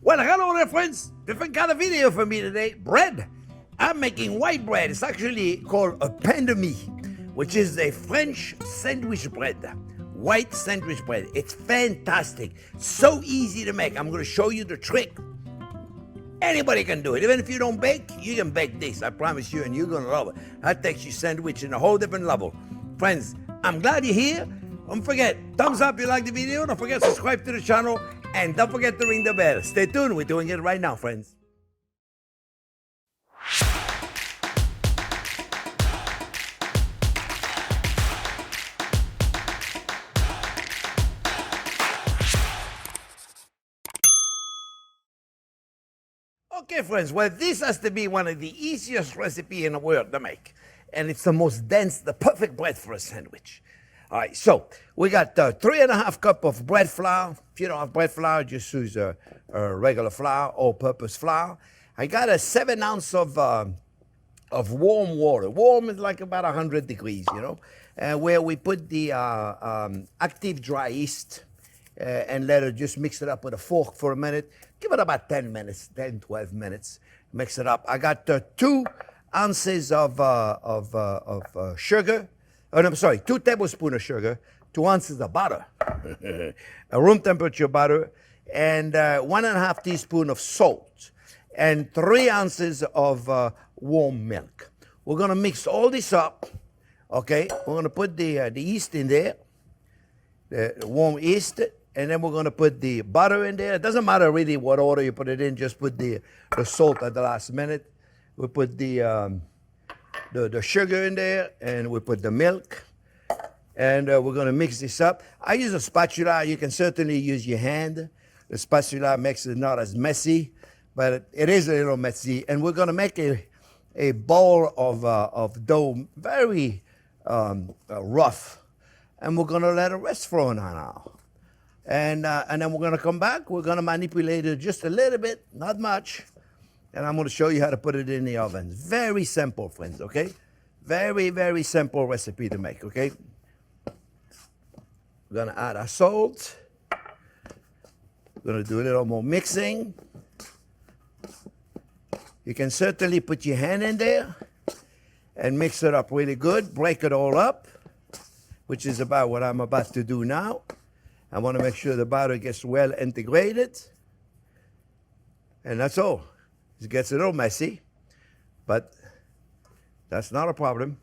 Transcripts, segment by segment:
Well, hello there, friends. Different kind of video for me today. Bread. I'm making white bread. It's actually called a pain de mie, which is a French sandwich bread. White sandwich bread. It's fantastic. So easy to make. I'm going to show you the trick. Anybody can do it. Even if you don't bake, you can bake this. I promise you, and you're going to love it. That takes your sandwich in a whole different level. Friends, I'm glad you're here. Don't forget, thumbs up if you like the video. Don't forget to subscribe to the channel. And don't forget to ring the bell. Stay tuned. We're doing it right now, friends. Okay, friends, well, this has to be one of the easiest recipes in the world to make. And it's the most dense, the perfect bread for a sandwich. All right, so we got 3.5 cups of bread flour. If you don't have bread flour, just use a regular flour, all-purpose flour. I got a 7 ounce of warm water. Warm is like about 100 degrees, you know, where we put the active dry yeast and let it just mix it up with a fork for a minute. Give it about 10 minutes, 10, 12 minutes. Mix it up. I got 2 ounces of sugar. Oh, no, I'm sorry, 2 tablespoons of sugar, 2 ounces of butter, a room temperature butter, and 1.5 teaspoons of salt, and 3 ounces of warm milk. We're going to mix all this up, okay? We're going to put the yeast in there, the warm yeast, and then we're going to put the butter in there. It doesn't matter really what order you put it in, just put the salt at the last minute. We put the sugar in there, and we put the milk, and we're going to mix this up. I use a spatula. You can certainly use your hand. The spatula makes it not as messy, but it is a little messy. And we're going to make a bowl of dough, very rough, and we're going to let it rest for an hour. And then we're going to come back. We're going to manipulate it just a little bit, not much. And I'm going to show you how to put it in the oven. Very simple, friends, okay? Very, very simple recipe to make, okay? We're going to add our salt. We're going to do a little more mixing. You can certainly put your hand in there and mix it up really good. Break it all up, which is about what I'm about to do now. I want to make sure the batter gets well integrated. And that's all. It gets a little messy, but that's not a problem.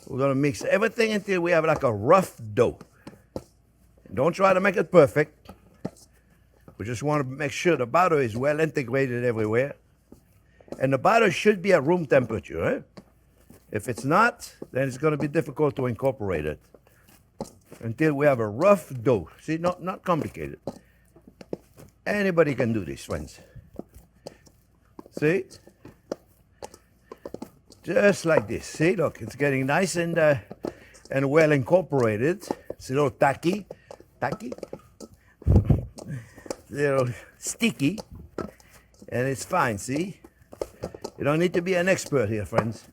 We're going to mix everything until we have like a rough dough. Don't try to make it perfect. We just want to make sure the batter is well integrated everywhere. And the batter should be at room temperature. Eh? If it's not, then it's going to be difficult to incorporate it. Until we have a rough dough. See, not complicated. Anybody can do this, friends. See? Just like this. See, look, it's getting nice and well incorporated. It's a little tacky. Tacky? A little sticky. And it's fine, see? You don't need to be an expert here, friends.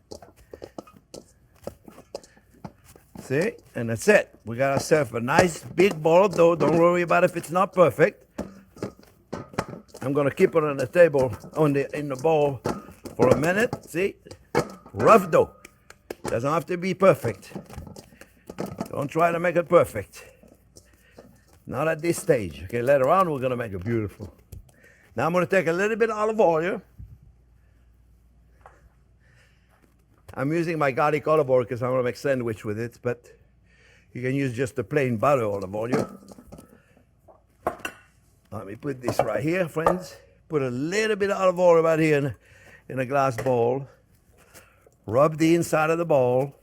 See? And that's it. We got ourselves a nice big ball of dough. Don't worry about if it's not perfect. I'm going to keep it on the table, in the bowl for a minute. See? Rough dough. Doesn't have to be perfect. Don't try to make it perfect. Not at this stage. Okay, later on we're going to make it beautiful. Now I'm going to take a little bit of olive oil. I'm using my garlic olive oil because I'm going to make sandwich with it, but you can use just the plain butter olive oil. Let me put this right here, friends. Put a little bit of olive oil right here in a glass bowl. Rub the inside of the bowl.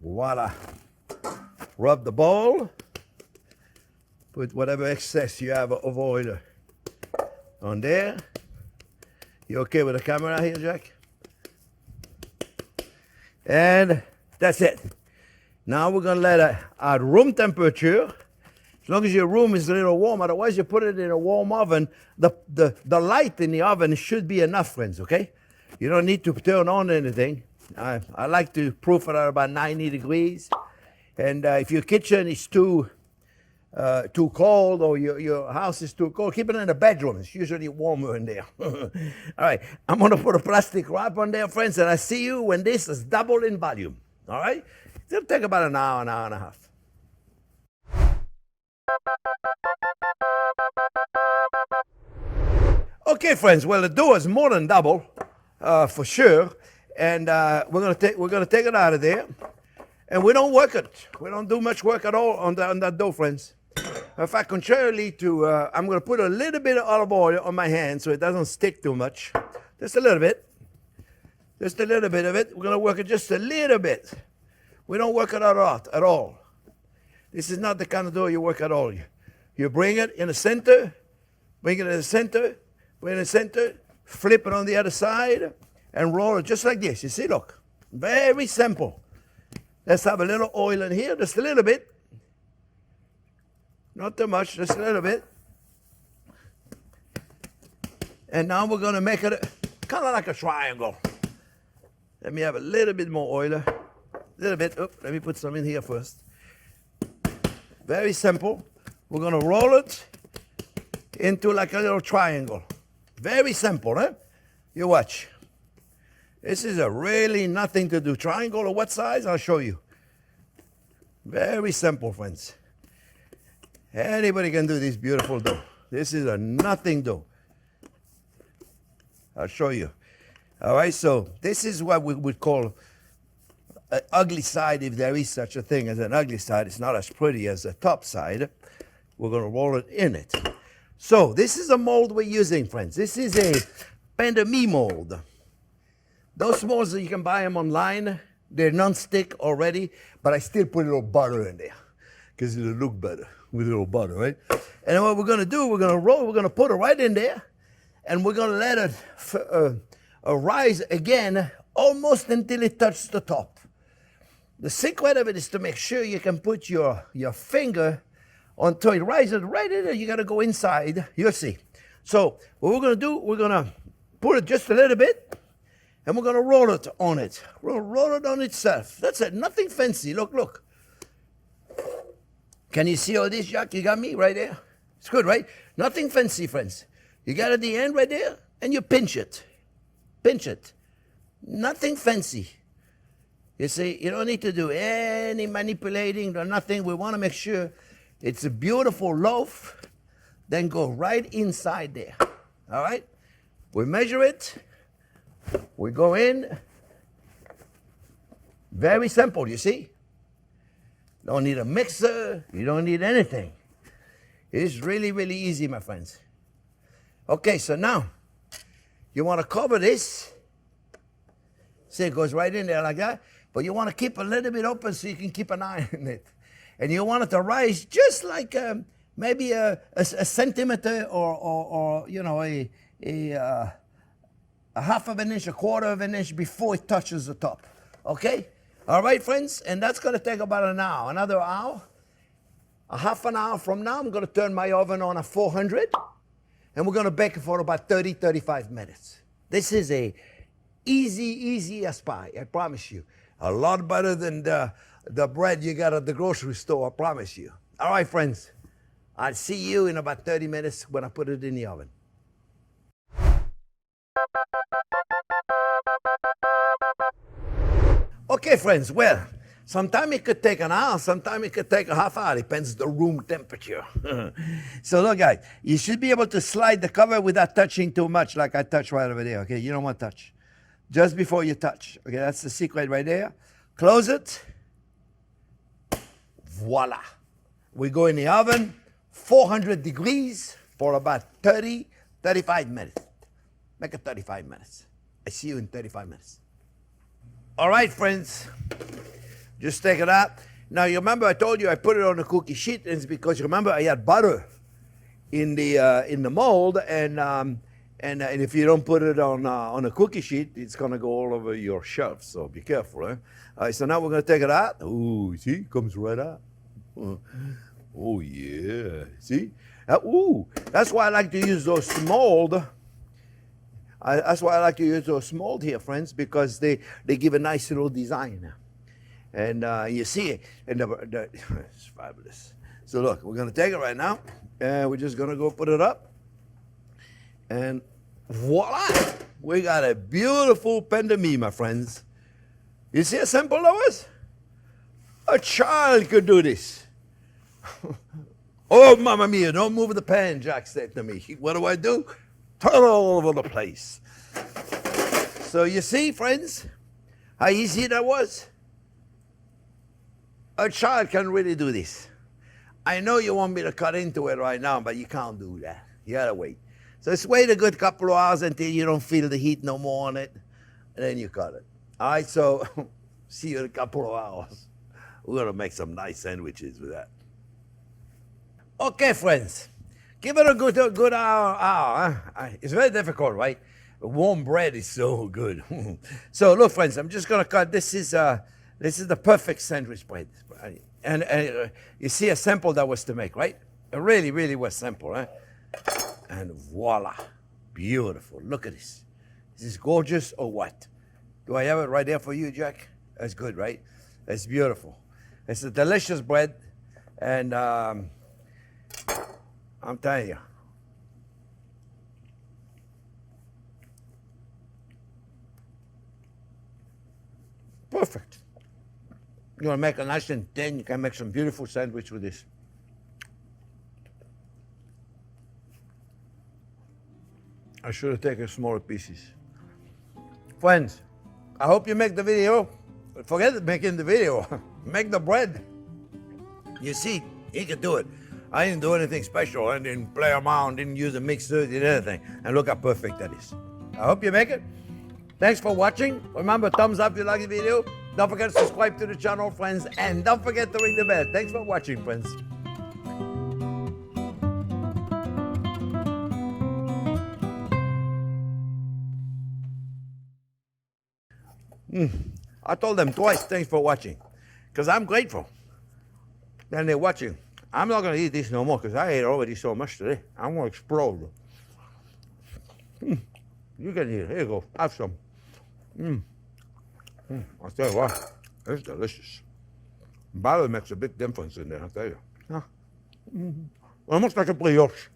Voila. Rub the bowl. Put whatever excess you have of oil on there. You okay with the camera here, Jack? And that's it. Now we're going to let it at room temperature. As long as your room is a little warm, otherwise you put it in a warm oven. The light in the oven should be enough, friends, okay? You don't need to turn on anything. I like to proof it at about 90 degrees. And if your kitchen is too cold, or your house is too cold, keep it in the bedroom. It's usually warmer in there. All right, I'm going to put a plastic wrap on there, friends, and I see you when this is double in volume. All right? It'll take about an hour and a half. Okay, friends. Well, the dough is more than double, for sure. And we're gonna take it out of there, and we don't work it. We don't do much work at all on that dough, friends. In fact, contrarily to, I'm gonna put a little bit of olive oil on my hand so it doesn't stick too much. Just a little bit. Just a little bit of it. We're gonna work it just a little bit. We don't work it a lot at all. This is not the kind of dough you work at all. You bring it in the center, bring it in the center, bring it in the center, flip it on the other side, and roll it just like this. You see, look, very simple. Let's have a little oil in here, just a little bit. Not too much, just a little bit. And now we're gonna make it kind of like a triangle. Let me have a little bit more oil, a little bit. Oh, let me put some in here first. Very simple. We're gonna roll it into like a little triangle. Very simple, huh? You watch. This is a really nothing to do. Triangle of what size? I'll show you. Very simple, friends. Anybody can do this beautiful dough. This is a nothing dough. I'll show you. All right, so this is what we would call an ugly side, if there is such a thing as an ugly side. It's not as pretty as the top side. We're going to roll it in it. So this is a mold we're using, friends. This is a pain de mie mold. Those molds, you can buy them online. They're non-stick already, but I still put a little butter in there because it'll look better with a little butter, right? And then what we're going to do, we're going to put it right in there, and we're going to let it rise again almost until it touches the top. The secret of it is to make sure you can put your finger until it rises right in there. You got to go inside. You'll see. So what we're going to do, we're going to put it just a little bit, and we're going to roll it on it. Roll it on itself. That's it. Nothing fancy. Look, look. Can you see all this, Jacques? You got me right there? It's good, right? Nothing fancy, friends. You got at the end right there, and you pinch it. Pinch it. Nothing fancy. You see, you don't need to do any manipulating or nothing. We want to make sure it's a beautiful loaf. Then go right inside there. All right? We measure it. We go in. Very simple, you see? Don't need a mixer. You don't need anything. It's really, really easy, my friends. Okay, so now you want to cover this. See, it goes right in there like that. But you want to keep a little bit open so you can keep an eye on it. And you want it to rise just like maybe a centimeter or you know, a half of an inch, a quarter of an inch before it touches the top. Okay? All right, friends? And that's going to take about an hour. Another hour. A half an hour from now, I'm going to turn my oven on at 400. And we're going to bake it for about 30, 35 minutes. This is a easy as pie, I promise you. A lot better than the bread you got at the grocery store, I promise you. All right, friends. I'll see you in about 30 minutes when I put it in the oven. Okay, friends, well, sometimes it could take an hour, sometimes it could take a half hour, depends the room temperature. So look, guys, you should be able to slide the cover without touching too much like I touched right over there, okay? You don't want to touch. Just before you touch, okay? That's the secret right there. Close it. Voila. We go in the oven, 400 degrees for about 30, 35 minutes. Make it 35 minutes. I see you in 35 minutes. All right, friends, just take it out. Now, you remember I told you I put it on a cookie sheet, and it's because you remember I had butter in the mold, and if you don't put it on a cookie sheet, it's gonna go all over your shelf. So be careful. Eh? All right, so now we're gonna take it out. Oh, see, it comes right out. Oh yeah, see? Ooh, that's why I like to use those mold. That's why I like to use those mold here, friends, because they give a nice little design. And you see it, and it's fabulous. So look, we're gonna take it right now, and we're just gonna go put it up, and voila, we got a beautiful pain de mie, my friends. You see how simple that was? A child could do this. Oh, mamma mia, don't move the pan, Jack said to me. What do? Turn it all over the place. So you see, friends, how easy that was? A child can really do this. I know you want me to cut into it right now, but you can't do that. You gotta wait. So just wait a good couple of hours until you don't feel the heat no more on it, and then you cut it. All right, so see you in a couple of hours. We're gonna make some nice sandwiches with that. Okay, friends, give it a good hour. Huh? It's very difficult, right? Warm bread is so good. So look, friends, I'm just gonna cut. This is the perfect sandwich bread, and you see how simple that was to make, right? It really, really was simple, huh? And voila, beautiful. Look at this. Is this gorgeous or what? Do I have it right there for you, Jack? That's good, right? It's beautiful. It's a delicious bread, and I'm telling you. Perfect. You want to make a nice and thin, you can make some beautiful sandwich with this. I should have taken smaller pieces. Friends, I hope you make the video. Forget making the video. Make the bread. You see, he can do it. I didn't do anything special. I didn't play around, didn't use a mixer, did anything. And look how perfect that is. I hope you make it. Thanks for watching. Remember, thumbs up if you like the video. Don't forget to subscribe to the channel, friends. And don't forget to ring the bell. Thanks for watching, friends. I told them twice, thanks for watching. Because I'm grateful. And they're watching. I'm not going to eat this no more because I ate already so much today. I'm going to explode. You can eat it. Here you go. Have some. I'll tell you what. It's delicious. Butter makes a big difference in there, I'll tell you. Almost like a brioche.